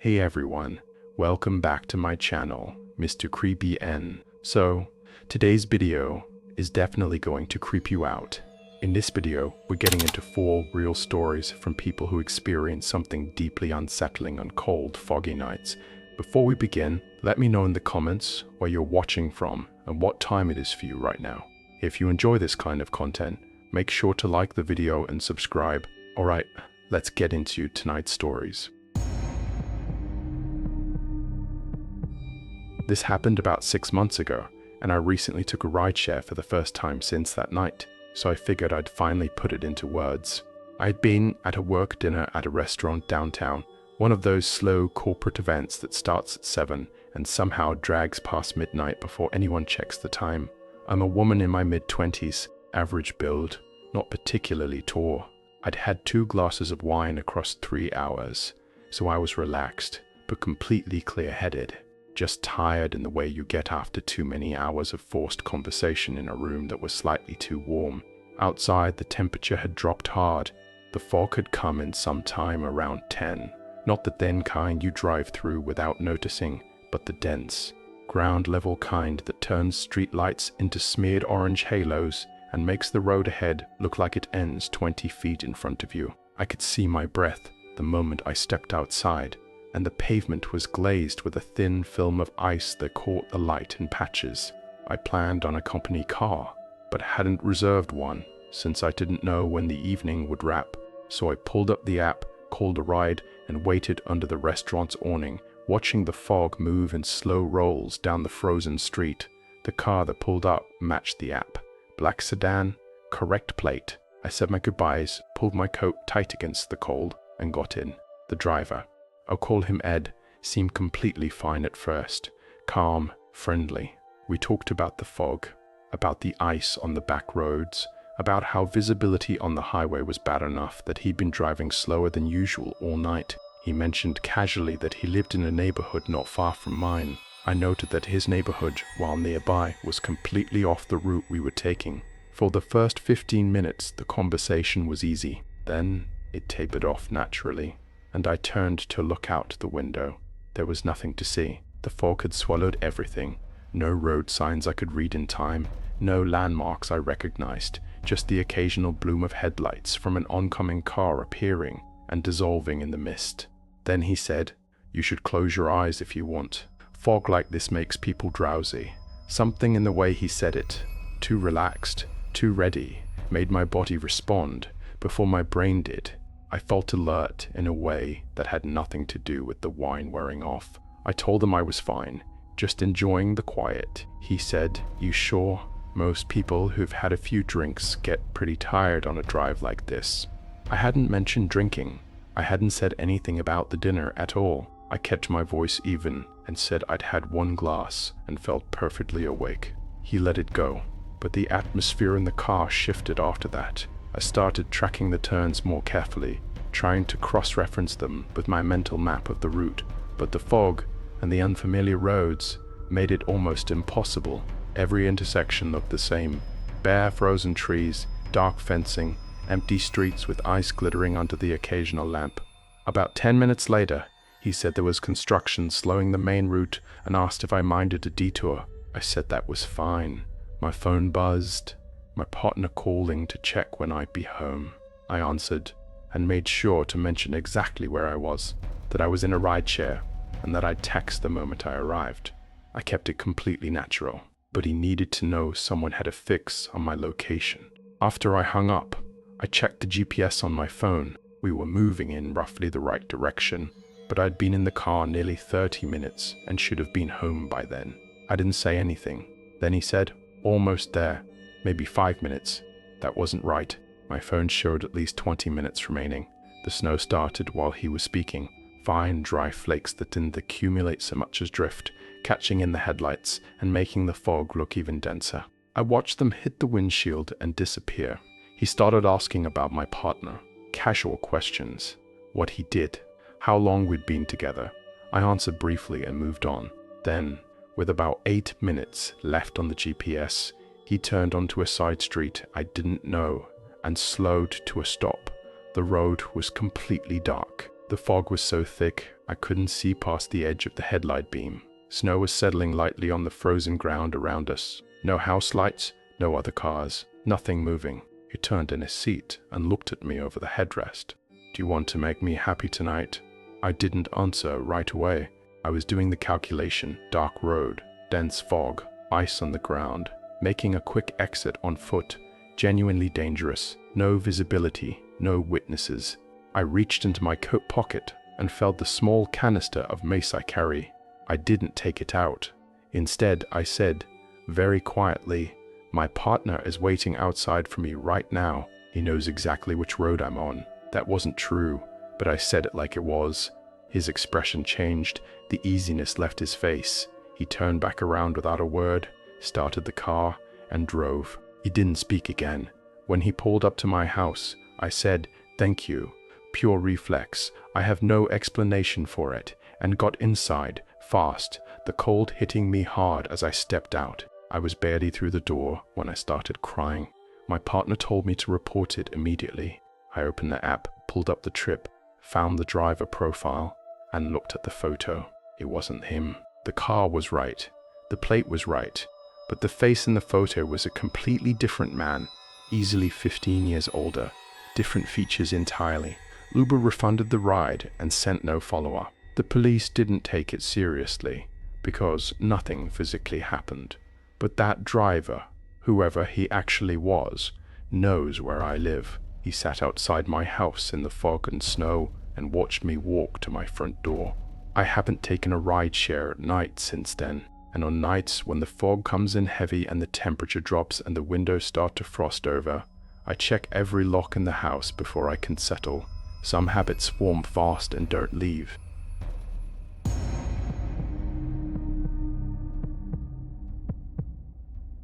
Hey everyone, welcome back to my channel, MR.Creepy N. So, today's video is definitely going to creep you out. In this video, we're getting into 4 real stories from people who experience something deeply unsettling on cold, foggy nights. Before we begin, let me know in the comments where you're watching from and what time it is for you right now. If you enjoy this kind of content, make sure to like the video and subscribe. Alright, let's get into tonight's stories. This happened about 6 months ago, and I recently took a rideshare for the first time since that night, so I figured I'd finally put it into words. I'd been at a work dinner at a restaurant downtown, one of those slow corporate events that starts at 7 and somehow drags past midnight before anyone checks the time. I'm a woman in my mid-20s, average build, not particularly tall. I'd had 2 glasses of wine across 3 hours, so I was relaxed, but completely clear-headed. Just tired in the way you get after too many hours of forced conversation in a room that was slightly too warm. Outside, the temperature had dropped hard. The fog had come in sometime around 10. Not the thin kind you drive through without noticing, but the dense, ground-level kind that turns streetlights into smeared orange halos and makes the road ahead look like it ends 20 feet in front of you. I could see my breath the moment I stepped outside, and the pavement was glazed with a thin film of ice that caught the light in patches. I planned on a company car, but hadn't reserved one since I didn't know when the evening would wrap. So I pulled up the app, called a ride, and waited under the restaurant's awning, watching the fog move in slow rolls down the frozen street. The car that pulled up matched the app. Black sedan, correct plate. I said my goodbyes, pulled my coat tight against the cold, and got in. The driver, I'll call him Ed, seemed completely fine at first, calm, friendly. We talked about the fog, about the ice on the back roads, about how visibility on the highway was bad enough that he'd been driving slower than usual all night. He mentioned casually that he lived in a neighborhood not far from mine. I noted that his neighborhood, while nearby, was completely off the route we were taking. For the first 15 minutes, the conversation was easy. Then it tapered off naturally, and I turned to look out the window. There was nothing to see. The fog had swallowed everything. No road signs I could read in time, no landmarks I recognized, just the occasional bloom of headlights from an oncoming car appearing and dissolving in the mist. Then he said, "You should close your eyes if you want. Fog like this makes people drowsy." Something in the way he said it, too relaxed, too ready, made my body respond before my brain did. I felt alert in a way that had nothing to do with the wine wearing off. I told him I was fine, just enjoying the quiet. He said, "You sure? Most people who've had a few drinks get pretty tired on a drive like this." I hadn't mentioned drinking. I hadn't said anything about the dinner at all. I kept my voice even and said I'd had 1 glass and felt perfectly awake. He let it go, but the atmosphere in the car shifted after that. I started tracking the turns more carefully, trying to cross-reference them with my mental map of the route, but the fog and the unfamiliar roads made it almost impossible. Every intersection looked the same: bare frozen trees, dark fencing, empty streets with ice glittering under the occasional lamp. About 10 minutes later, he said there was construction slowing the main route and asked if I minded a detour. I said that was fine. My phone buzzed. My partner calling to check when I'd be home. I answered and made sure to mention exactly where I was, that I was in a rideshare, and that I'd text the moment I arrived. I kept it completely natural, but he needed to know someone had a fix on my location. After I hung up, I checked the GPS on my phone. We were moving in roughly the right direction, but I'd been in the car nearly 30 minutes and should have been home by then. I didn't say anything. Then he said, "Almost there. Maybe 5 minutes." That wasn't right. My phone showed at least 20 minutes remaining. The snow started while he was speaking. Fine, dry flakes that didn't accumulate so much as drift, catching in the headlights and making the fog look even denser. I watched them hit the windshield and disappear. He started asking about my partner. Casual questions. What he did. How long we'd been together. I answered briefly and moved on. Then, with about 8 minutes left on the GPS, he turned onto a side street I didn't know and slowed to a stop. The road was completely dark. The The fog was so thick, I couldn't see past the edge of the headlight beam. Snow was settling lightly on the frozen ground around us. No house lights, no other cars, nothing moving. He turned in his seat and looked at me over the headrest. "Do you want to make me happy tonight?" I didn't answer right away. I was doing the calculation. Dark road, dense fog, ice on the ground. Making a quick exit on foot, genuinely dangerous. No visibility, no witnesses. I reached into my coat pocket and felt the small canister of mace I carry. I didn't take it out. Instead, I said, very quietly, "My partner is waiting outside for me right now. He knows exactly which road I'm on." That wasn't true, but I said it like it was. His expression changed. The easiness left his face. He turned back around without a word, started the car, and drove. He didn't speak again. When he pulled up to my house, I said, "Thank you." Pure reflex. I have no explanation for it, and got inside, fast, the cold hitting me hard as I stepped out. I was barely through the door when I started crying. My partner told me to report it immediately. I opened the app, pulled up the trip, found the driver profile, and looked at the photo. It wasn't him. The car was right. The plate was right. But the face in the photo was a completely different man, easily 15 years older. Different features entirely. Uber refunded the ride and sent no follow-up. The police didn't take it seriously, because nothing physically happened. But that driver, whoever he actually was, knows where I live. He sat outside my house in the fog and snow and watched me walk to my front door. I haven't taken a rideshare at night since then, and on nights when the fog comes in heavy and the temperature drops and the windows start to frost over, I check every lock in the house before I can settle. Some habits form fast and don't leave.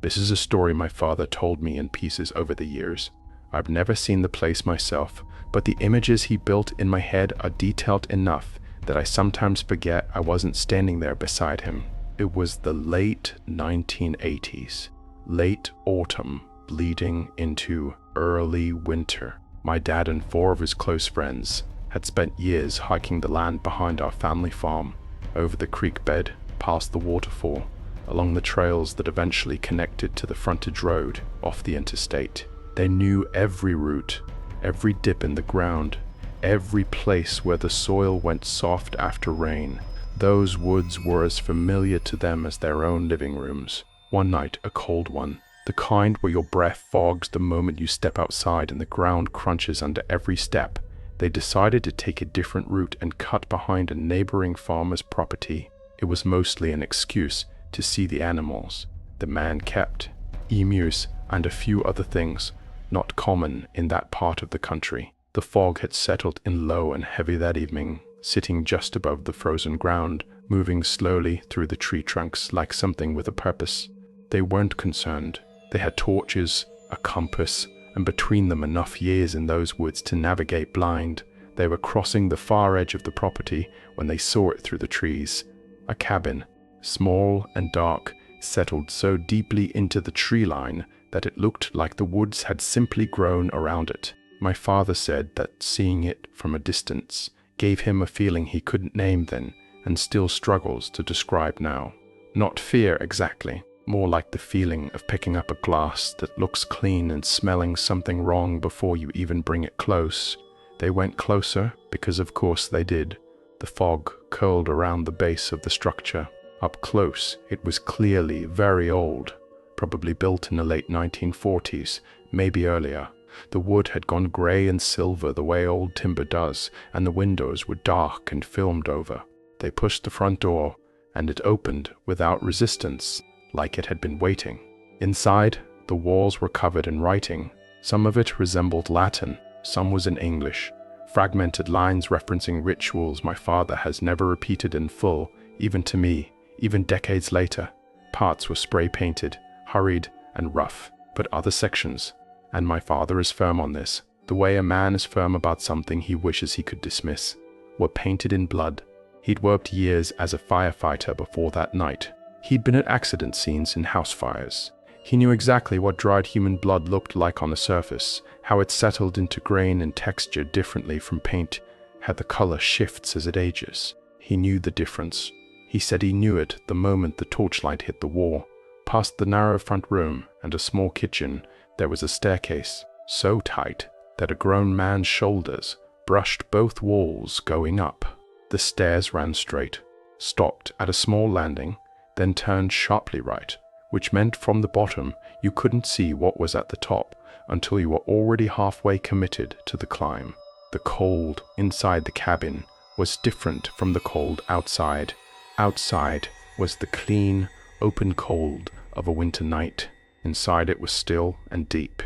This is a story my father told me in pieces over the years. I've never seen the place myself, but the images he built in my head are detailed enough that I sometimes forget I wasn't standing there beside him. It was the late 1980s, late autumn bleeding into early winter. My dad and 4 of his close friends had spent years hiking the land behind our family farm, over the creek bed, past the waterfall, along the trails that eventually connected to the frontage road off the interstate. They knew every route, every dip in the ground, every place where the soil went soft after rain. Those woods were as familiar to them as their own living rooms. One night, a cold one, the kind where your breath fogs the moment you step outside and the ground crunches under every step, they decided to take a different route and cut behind a neighboring farmer's property. It was mostly an excuse to see the animals the man kept, emus and a few other things not common in that part of the country. The fog had settled in low and heavy that evening, sitting just above the frozen ground, moving slowly through the tree trunks like something with a purpose. They weren't concerned. They had torches, a compass, and between them enough years in those woods to navigate blind. They were crossing the far edge of the property when they saw it through the trees. A cabin, small and dark, settled so deeply into the tree line that it looked like the woods had simply grown around it. My father said that seeing it from a distance gave him a feeling he couldn't name then and still struggles to describe now. Not fear exactly, more like the feeling of picking up a glass that looks clean and smelling something wrong before you even bring it close. They went closer because of course they did. The fog curled around the base of the structure. Up close, it was clearly very old, probably built in the late 1940s, maybe earlier. The wood had gone grey and silver the way old timber does, and the windows were dark and filmed over. They pushed the front door, and it opened without resistance, like it had been waiting. Inside, the walls were covered in writing. Some of it resembled Latin, some was in English. Fragmented lines referencing rituals my father has never repeated in full, even to me, even decades later. Parts were spray-painted, hurried, and rough, but other sections, and my father is firm on this, the way a man is firm about something he wishes he could dismiss, were painted in blood. He'd worked years as a firefighter before that night. He'd been at accident scenes in house fires. He knew exactly what dried human blood looked like on the surface, how it settled into grain and texture differently from paint. how the color shifts as it ages. He knew the difference. He said he knew it the moment the torchlight hit the wall. Past the narrow front room and a small kitchen, there was a staircase, so tight that a grown man's shoulders brushed both walls going up. The stairs ran straight, stopped at a small landing, then turned sharply right, which meant from the bottom you couldn't see what was at the top until you were already halfway committed to the climb. The cold inside the cabin was different from the cold outside. Outside was the clean, open cold of a winter night. Inside it was still and deep,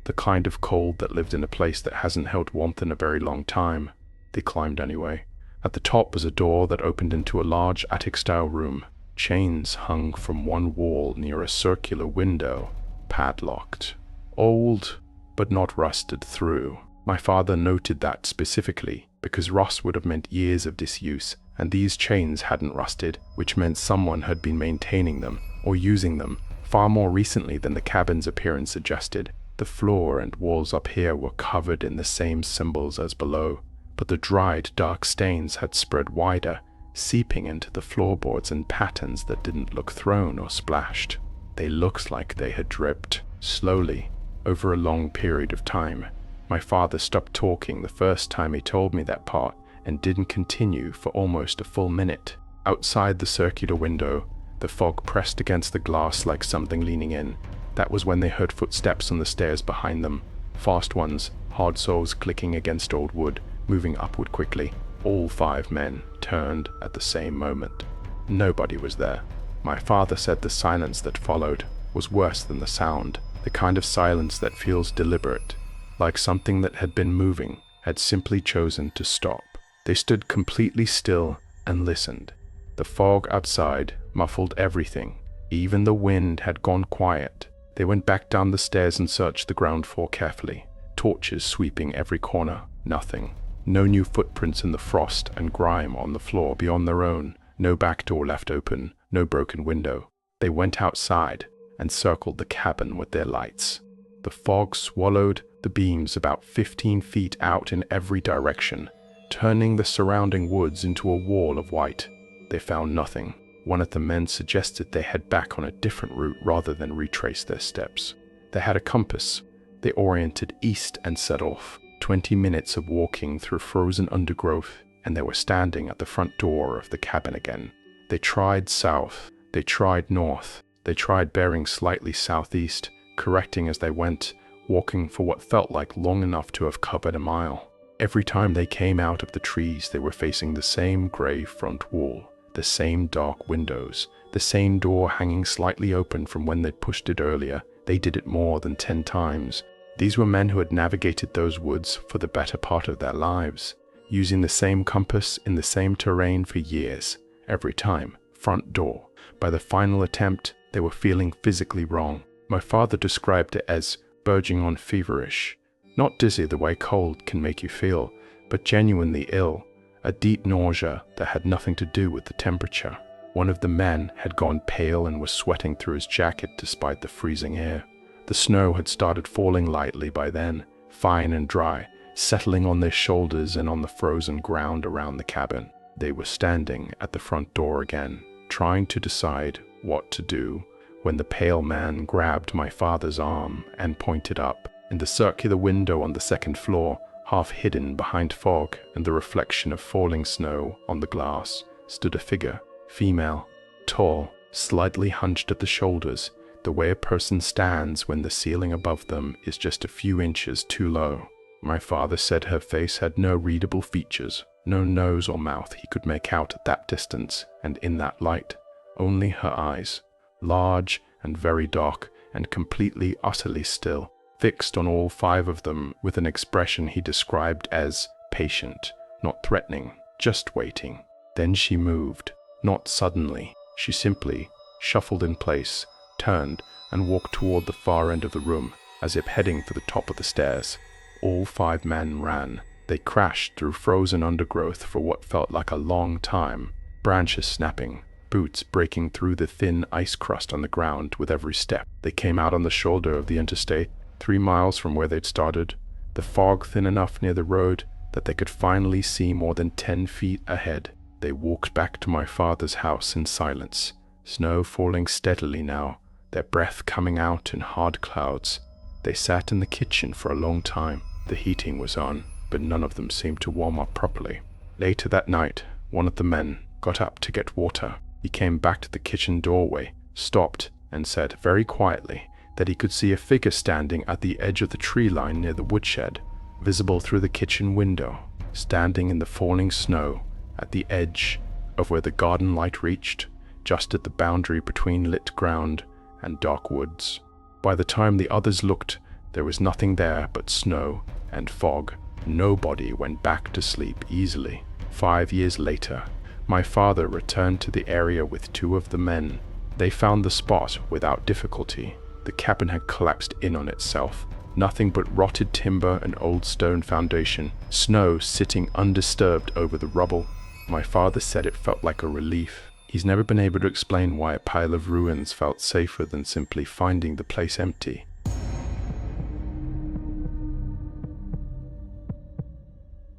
the kind of cold that lived in a place that hasn't held warmth in a very long time. They climbed anyway. At the top was a door that opened into a large attic-style room. Chains hung from one wall near a circular window, padlocked. Old, but not rusted through. My father noted that specifically because rust would have meant years of disuse, and these chains hadn't rusted, which meant someone had been maintaining them or using them far more recently than the cabin's appearance suggested. The floor and walls up here were covered in the same symbols as below, but the dried, dark stains had spread wider, seeping into the floorboards in patterns that didn't look thrown or splashed. They looked like they had dripped, slowly, over a long period of time. My father stopped talking the first time he told me that part and didn't continue for almost a full minute. Outside the circular window, the fog pressed against the glass like something leaning in. That was when they heard footsteps on the stairs behind them. Fast ones, hard soles clicking against old wood, moving upward quickly. All 5 men turned at the same moment. Nobody was there. My father said the silence that followed was worse than the sound, the kind of silence that feels deliberate, like something that had been moving had simply chosen to stop. They stood completely still and listened. The fog outside muffled everything. Even the wind had gone quiet. They went back down the stairs and searched the ground floor carefully, torches sweeping every corner. Nothing. No new footprints in the frost and grime on the floor beyond their own. No back door left open. No broken window. They went outside and circled the cabin with their lights. The fog swallowed the beams about 15 feet out in every direction, turning the surrounding woods into a wall of white. They found nothing. One of the men suggested they head back on a different route rather than retrace their steps. They had a compass. They oriented east and set off. 20 minutes of walking through frozen undergrowth, and they were standing at the front door of the cabin again. They tried south. They tried north. They tried bearing slightly southeast, correcting as they went, walking for what felt like long enough to have covered a mile. Every time they came out of the trees, they were facing the same gray front wall, the same dark windows, the same door hanging slightly open from when they'd pushed it earlier. They did it more than 10 times. These were men who had navigated those woods for the better part of their lives, using the same compass in the same terrain for years. Every time, front door. By the final attempt, they were feeling physically wrong. My father described it as verging on feverish. Not dizzy the way cold can make you feel, but genuinely ill. A deep nausea that had nothing to do with the temperature. One of the men had gone pale and was sweating through his jacket despite the freezing air. The snow had started falling lightly by then, fine and dry, settling on their shoulders and on the frozen ground around the cabin. They were standing at the front door again, trying to decide what to do, when the pale man grabbed my father's arm and pointed up. In the circular window on the second floor, half hidden behind fog and the reflection of falling snow on the glass, stood a figure, female, tall, slightly hunched at the shoulders, the way a person stands when the ceiling above them is just a few inches too low. My father said her face had no readable features, no nose or mouth he could make out at that distance and in that light. Only her eyes, large and very dark and completely, utterly still, fixed on all 5 of them with an expression he described as patient, not threatening, just waiting. Then she moved, not suddenly. She simply shuffled in place, turned, and walked toward the far end of the room, as if heading for the top of the stairs. All 5 men ran. They crashed through frozen undergrowth for what felt like a long time, branches snapping, boots breaking through the thin ice crust on the ground with every step. They came out on the shoulder of the interstate, 3 miles from where they'd started, the fog thin enough near the road that they could finally see more than 10 feet ahead. They walked back to my father's house in silence, snow falling steadily now, their breath coming out in hard clouds. They sat in the kitchen for a long time. The heating was on, but none of them seemed to warm up properly. Later that night, one of the men got up to get water. He came back to the kitchen doorway, stopped, and said very quietly that he could see a figure standing at the edge of the tree line near the woodshed, visible through the kitchen window, standing in the falling snow at the edge of where the garden light reached, just at the boundary between lit ground and dark woods. By the time the others looked, there was nothing there but snow and fog. Nobody went back to sleep easily. 5 years later, my father returned to the area with 2 of the men. They found the spot without difficulty. The cabin had collapsed in on itself. Nothing but rotted timber and old stone foundation, snow sitting undisturbed over the rubble. My father said it felt like a relief. He's never been able to explain why a pile of ruins felt safer than simply finding the place empty.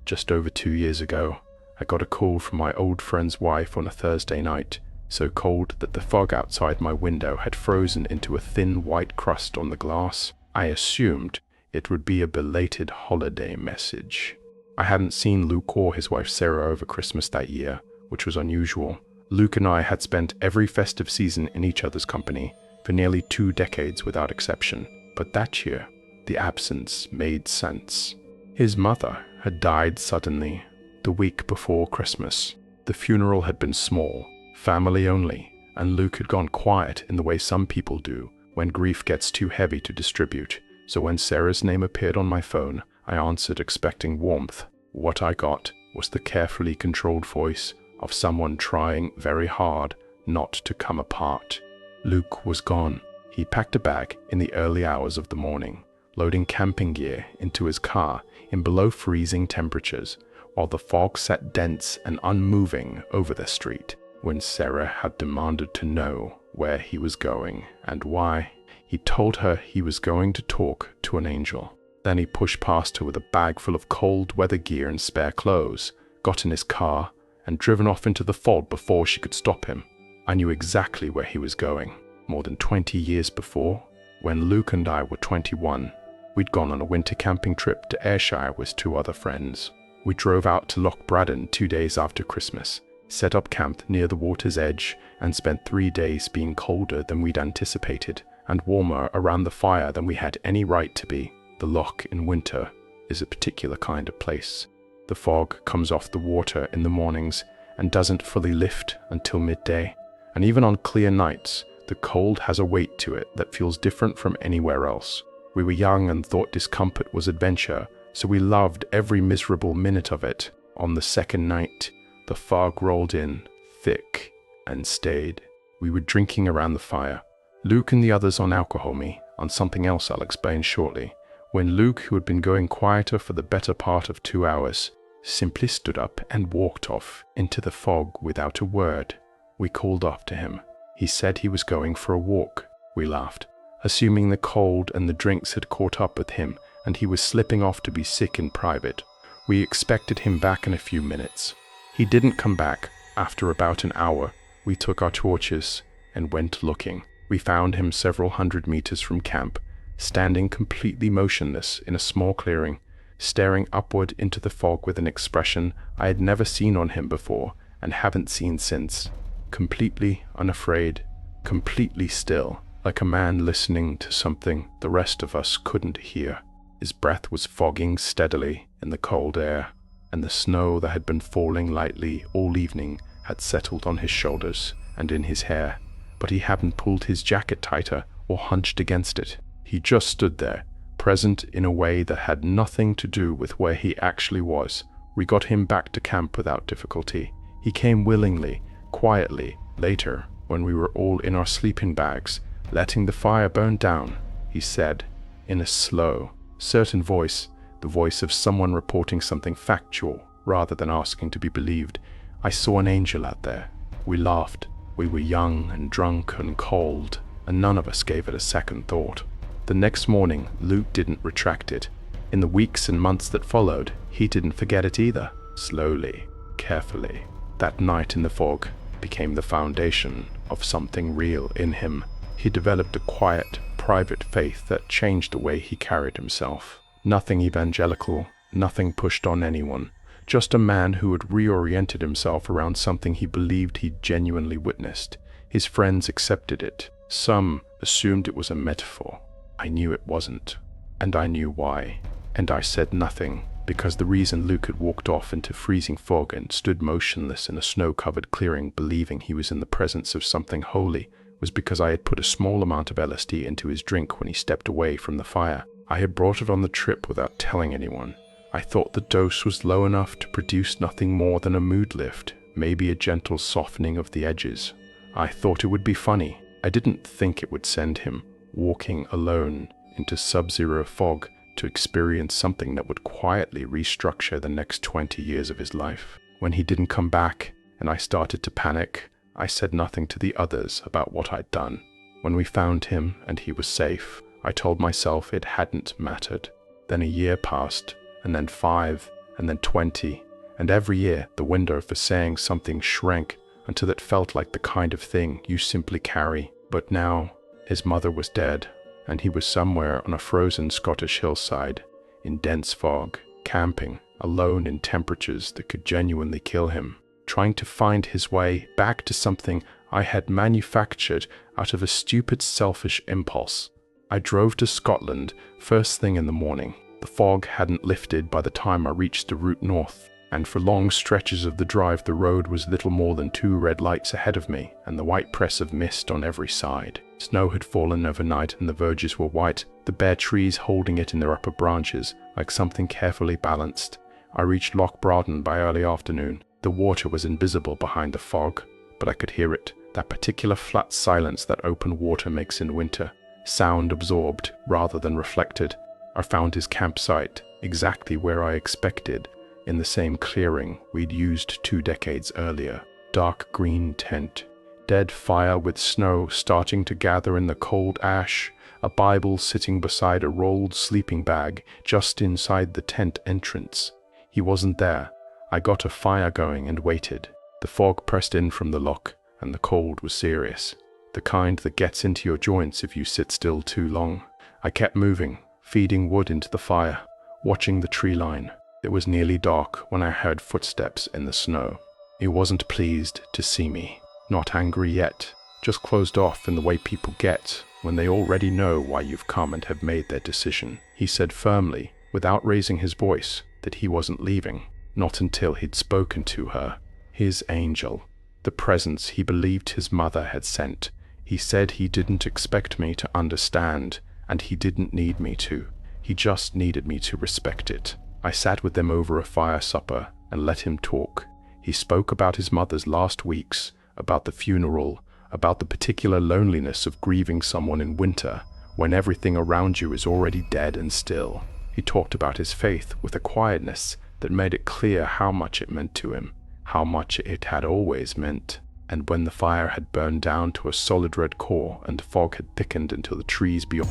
Just over 2 years ago, I got a call from my old friend's wife on a Thursday night, so cold that the fog outside my window had frozen into a thin white crust on the glass. I assumed it would be a belated holiday message. I hadn't seen Luke or his wife Sarah over Christmas that year, which was unusual. Luke and I had spent every festive season in each other's company for nearly 2 decades without exception, but that year, the absence made sense. His mother had died suddenly the week before Christmas. The funeral had been small, family only, and Luke had gone quiet in the way some people do when grief gets too heavy to distribute. So when Sarah's name appeared on my phone, I answered expecting warmth. What I got was the carefully controlled voice of someone trying very hard not to come apart. Luke was gone. He packed a bag in the early hours of the morning, loading camping gear into his car in below freezing temperatures, while the fog sat dense and unmoving over the street. When Sarah had demanded to know where he was going and why, he told her he was going to talk to an angel. Then he pushed past her with a bag full of cold weather gear and spare clothes, got in his car, and driven off into the fog before she could stop him. I knew exactly where he was going. More than 20 years before, when Luke and I were 21, we'd gone on a winter camping trip to Ayrshire with 2 other friends. We drove out to Loch Braddon 2 days after Christmas, set up camp near the water's edge, and spent 3 days being colder than we'd anticipated and warmer around the fire than we had any right to be. The loch in winter is a particular kind of place. The fog comes off the water in the mornings and doesn't fully lift until midday. And even on clear nights, the cold has a weight to it that feels different from anywhere else. We were young and thought discomfort was adventure, so we loved every miserable minute of it. On the second night, the fog rolled in, thick, and stayed. We were drinking around the fire. Luke and the others on alcohol, me on something else I'll explain shortly, when Luke, who had been going quieter for the better part of 2 hours, simply stood up and walked off into the fog without a word. We called after him. He said he was going for a walk. We laughed, assuming the cold and the drinks had caught up with him and he was slipping off to be sick in private. We expected him back in a few minutes. He didn't come back. After about an hour, we took our torches and went looking. We found him several hundred meters from camp, standing completely motionless in a small clearing, staring upward into the fog with an expression I had never seen on him before and haven't seen since. Completely unafraid, completely still, like a man listening to something the rest of us couldn't hear. His breath was fogging steadily in the cold air, and the snow that had been falling lightly all evening had settled on his shoulders and in his hair, but he hadn't pulled his jacket tighter or hunched against it. He just stood there, present in a way that had nothing to do with where he actually was. We got him back to camp without difficulty. He came willingly, quietly. Later, when we were all in our sleeping bags, letting the fire burn down, he said, in a slow, certain voice, the voice of someone reporting something factual rather than asking to be believed, "I saw an angel out there." We laughed. We were young and drunk and cold, and none of us gave it a second thought. The next morning, Luke didn't retract it. In the weeks and months that followed, he didn't forget it either. Slowly, carefully, that night in the fog became the foundation of something real in him. He developed a quiet, private faith that changed the way he carried himself. Nothing evangelical, nothing pushed on anyone, just a man who had reoriented himself around something he believed he'd genuinely witnessed. His friends accepted it. Some assumed it was a metaphor. I knew it wasn't, and I knew why. And I said nothing, because the reason Luke had walked off into freezing fog and stood motionless in a snow-covered clearing believing he was in the presence of something holy was because I had put a small amount of LSD into his drink when he stepped away from the fire. I had brought it on the trip without telling anyone. I thought the dose was low enough to produce nothing more than a mood lift, maybe a gentle softening of the edges. I thought it would be funny. I didn't think it would send him walking alone into sub-zero fog to experience something that would quietly restructure the next 20 years of his life. When he didn't come back and I started to panic, I said nothing to the others about what I'd done. When we found him and he was safe, I told myself it hadn't mattered. Then a year passed, and then 5, and then 20, and every year the window for saying something shrank until it felt like the kind of thing you simply carry. But now, his mother was dead, and he was somewhere on a frozen Scottish hillside, in dense fog, camping, alone in temperatures that could genuinely kill him, trying to find his way back to something I had manufactured out of a stupid, selfish impulse. I drove to Scotland first thing in the morning. The fog hadn't lifted by the time I reached the route north, and for long stretches of the drive the road was little more than 2 red lights ahead of me and the white press of mist on every side. Snow had fallen overnight and the verges were white, the bare trees holding it in their upper branches like something carefully balanced. I reached Loch Broughton by early afternoon. The water was invisible behind the fog, but I could hear it, that particular flat silence that open water makes in winter, sound absorbed rather than reflected. I found his campsite, exactly where I expected, in the same clearing we'd used 2 decades earlier. Dark green tent, dead fire with snow starting to gather in the cold ash, a Bible sitting beside a rolled sleeping bag just inside the tent entrance. He wasn't there. I got a fire going and waited. The fog pressed in from the loch, and the cold was serious, the kind that gets into your joints if you sit still too long. I kept moving, feeding wood into the fire, watching the tree line. It was nearly dark when I heard footsteps in the snow. He wasn't pleased to see me, not angry yet, just closed off in the way people get when they already know why you've come and have made their decision. He said firmly, without raising his voice, that he wasn't leaving, not until he'd spoken to her, his angel, the presence he believed his mother had sent. He said he didn't expect me to understand, and he didn't need me to. He just needed me to respect it. I sat with them over a fire supper and let him talk. He spoke about his mother's last weeks, about the funeral, about the particular loneliness of grieving someone in winter when everything around you is already dead and still. He talked about his faith with a quietness that made it clear how much it meant to him, how much it had always meant. And when the fire had burned down to a solid red core and the fog had thickened until the trees beyond.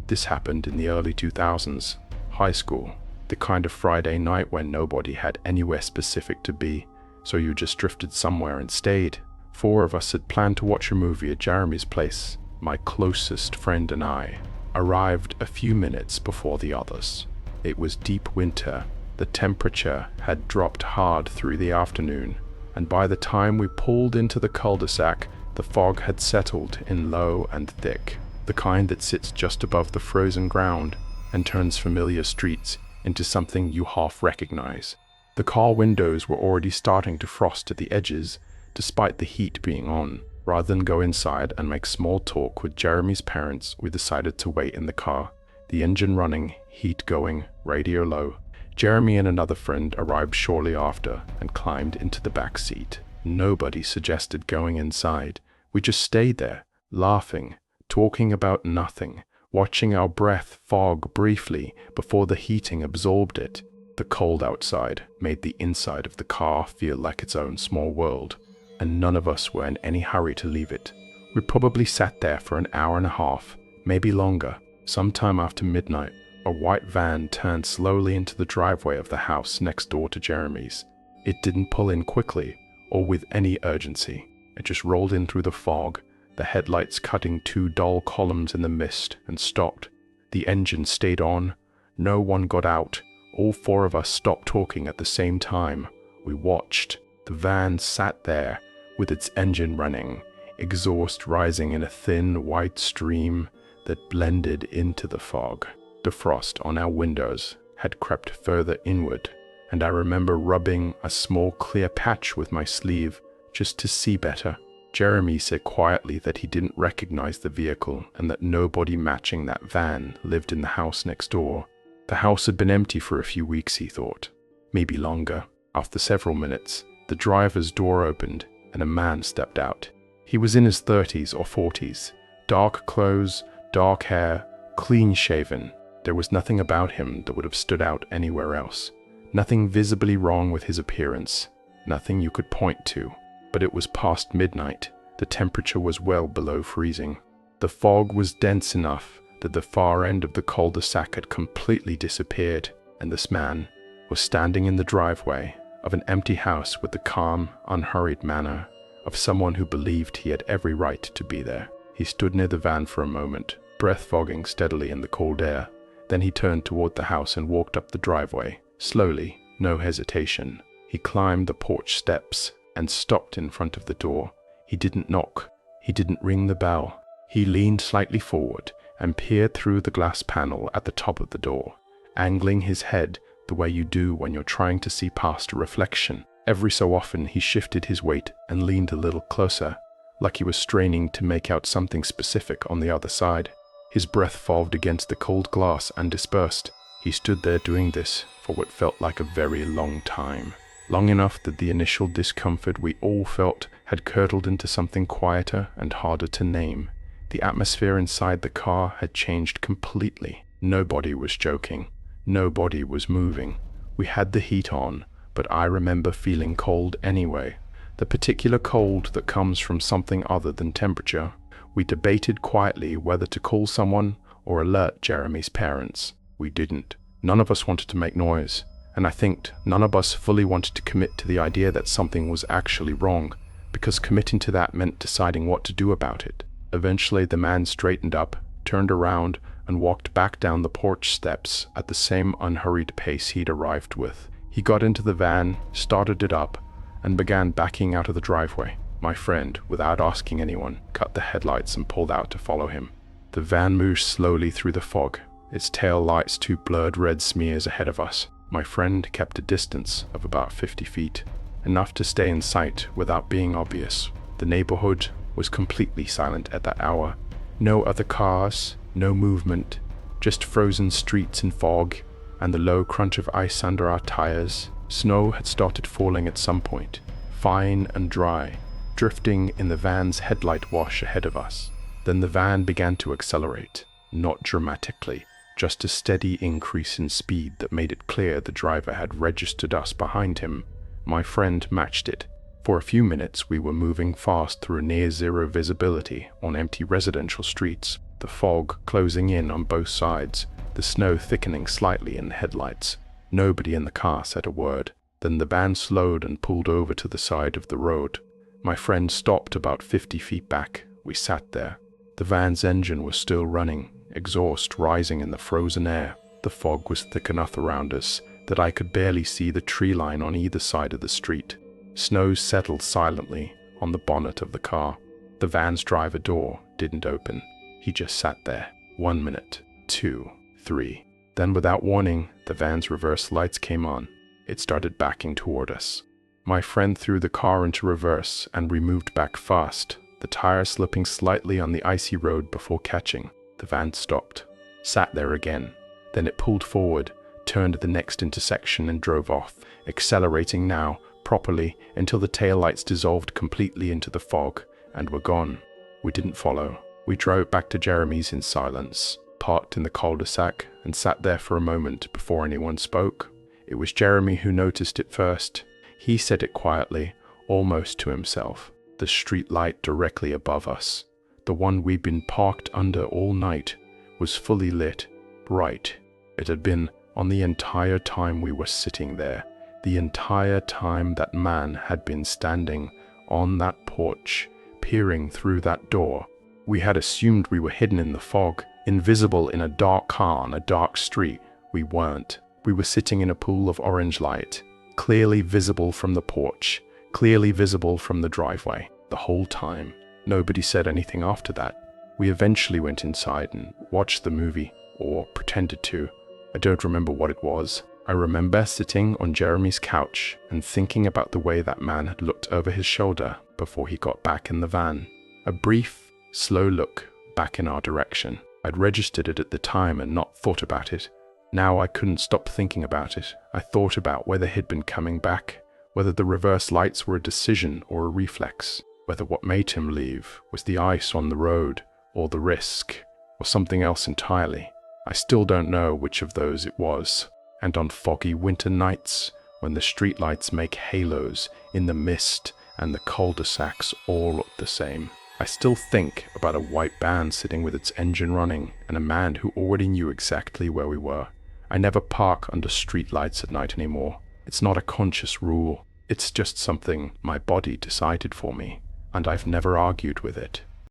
This happened in the early 2000s, high school, the kind of Friday night when nobody had anywhere specific to be, so you just drifted somewhere and stayed. 4 of us had planned to watch a movie at Jeremy's place. My closest friend and I arrived a few minutes before the others. It was deep winter. The temperature had dropped hard through the afternoon, and by the time we pulled into the cul-de-sac, the fog had settled in low and thick, the kind that sits just above the frozen ground and turns familiar streets into something you half recognize. The car windows were already starting to frost at the edges, despite the heat being on. Rather than go inside and make small talk with Jeremy's parents, we decided to wait in the car, the engine running, heat going, radio low. Jeremy and another friend arrived shortly after and climbed into the back seat. Nobody suggested going inside. We just stayed there, laughing, talking about nothing, watching our breath fog briefly before the heating absorbed it. The cold outside made the inside of the car feel like its own small world, and none of us were in any hurry to leave it. We probably sat there for an hour and a half, maybe longer. Sometime after midnight, a white van turned slowly into the driveway of the house next door to Jeremy's. It didn't pull in quickly or with any urgency. It just rolled in through the fog, the headlights cutting two dull columns in the mist, and stopped. The engine stayed on. No one got out. All four of us stopped talking at the same time. We watched. The van sat there, with its engine running, exhaust rising in a thin, white stream that blended into the fog. The frost on our windows had crept further inward, and I remember rubbing a small clear patch with my sleeve just to see better. Jeremy said quietly that he didn't recognize the vehicle and that nobody matching that van lived in the house next door. The house had been empty for a few weeks, he thought. Maybe longer. After several minutes, the driver's door opened and a man stepped out. He was in his 30s or 40s. Dark clothes, dark hair, clean-shaven. There was nothing about him that would have stood out anywhere else. Nothing visibly wrong with his appearance. Nothing you could point to. But it was past midnight. The temperature was well below freezing. The fog was dense enough that the far end of the cul-de-sac had completely disappeared, and this man was standing in the driveway of an empty house with the calm, unhurried manner of someone who believed he had every right to be there. He stood near the van for a moment, breath fogging steadily in the cold air. Then he turned toward the house and walked up the driveway, slowly, no hesitation. He climbed the porch steps and stopped in front of the door. He didn't knock. He didn't ring the bell. He leaned slightly forward and peered through the glass panel at the top of the door, angling his head the way you do when you're trying to see past a reflection. Every so often he shifted his weight and leaned a little closer, like he was straining to make out something specific on the other side. His breath fogged against the cold glass and dispersed. He stood there doing this for what felt like a very long time. Long enough that the initial discomfort we all felt had curdled into something quieter and harder to name. The atmosphere inside the car had changed completely. Nobody was joking. Nobody was moving. We had the heat on, but I remember feeling cold anyway. The particular cold that comes from something other than temperature. We debated quietly whether to call someone or alert Jeremy's parents. We didn't. None of us wanted to make noise, and I think none of us fully wanted to commit to the idea that something was actually wrong, because committing to that meant deciding what to do about it. Eventually the man straightened up, turned around, and walked back down the porch steps at the same unhurried pace he'd arrived with. He got into the van, started it up, and began backing out of the driveway. My friend, without asking anyone, cut the headlights and pulled out to follow him. The van moved slowly through the fog, its tail lights two blurred red smears ahead of us. My friend kept a distance of about 50 feet, enough to stay in sight without being obvious. The neighborhood was completely silent at that hour. No other cars, no movement, just frozen streets and fog, and the low crunch of ice under our tires. Snow had started falling at some point, fine and dry, drifting in the van's headlight wash ahead of us. Then the van began to accelerate, not dramatically, just a steady increase in speed that made it clear the driver had registered us behind him. My friend matched it. For a few minutes we were moving fast through near-zero visibility on empty residential streets, the fog closing in on both sides, the snow thickening slightly in the headlights. Nobody in the car said a word. Then the van slowed and pulled over to the side of the road. My friend stopped about 50 feet back. We sat there. The van's engine was still running, exhaust rising in the frozen air. The fog was thick enough around us that I could barely see the tree line on either side of the street. Snow settled silently on the bonnet of the car. The van's driver door didn't open. He just sat there. 1 minute, 2, 3. Then without warning, the van's reverse lights came on. It started backing toward us. My friend threw the car into reverse and we moved back fast, the tire slipping slightly on the icy road before catching. The van stopped, sat there again. Then it pulled forward, turned at the next intersection and drove off, accelerating now, properly, until the taillights dissolved completely into the fog and were gone. We didn't follow. We drove back to Jeremy's in silence, parked in the cul-de-sac, and sat there for a moment before anyone spoke. It was Jeremy who noticed it first. He said it quietly, almost to himself. The street light directly above us. the one we'd been parked under all night, was fully lit, bright. It had been on the entire time we were sitting there, the entire time that man had been standing on that porch, peering through that door. We had assumed we were hidden in the fog, invisible in a dark car on a dark street. We weren't. We were sitting in a pool of orange light, clearly visible from the porch, clearly visible from the driveway, the whole time. Nobody said anything after that. We eventually went inside and watched the movie, or pretended to. I don't remember what it was. I remember sitting on Jeremy's couch and thinking about the way that man had looked over his shoulder before he got back in the van. A brief, slow look back in our direction. I'd registered it at the time and not thought about it. Now I couldn't stop thinking about it. I thought about whether he'd been coming back, whether the reverse lights were a decision or a reflex, whether what made him leave was the ice on the road, or the risk, or something else entirely. I still don't know which of those it was. And on foggy winter nights, when the streetlights make halos in the mist and the cul-de-sacs all look the same, I still think about a white van sitting with its engine running and a man who already knew exactly where we were. I never park under streetlights at night anymore. It's not a conscious rule. It's just something my body decided for me, and I've never argued with it.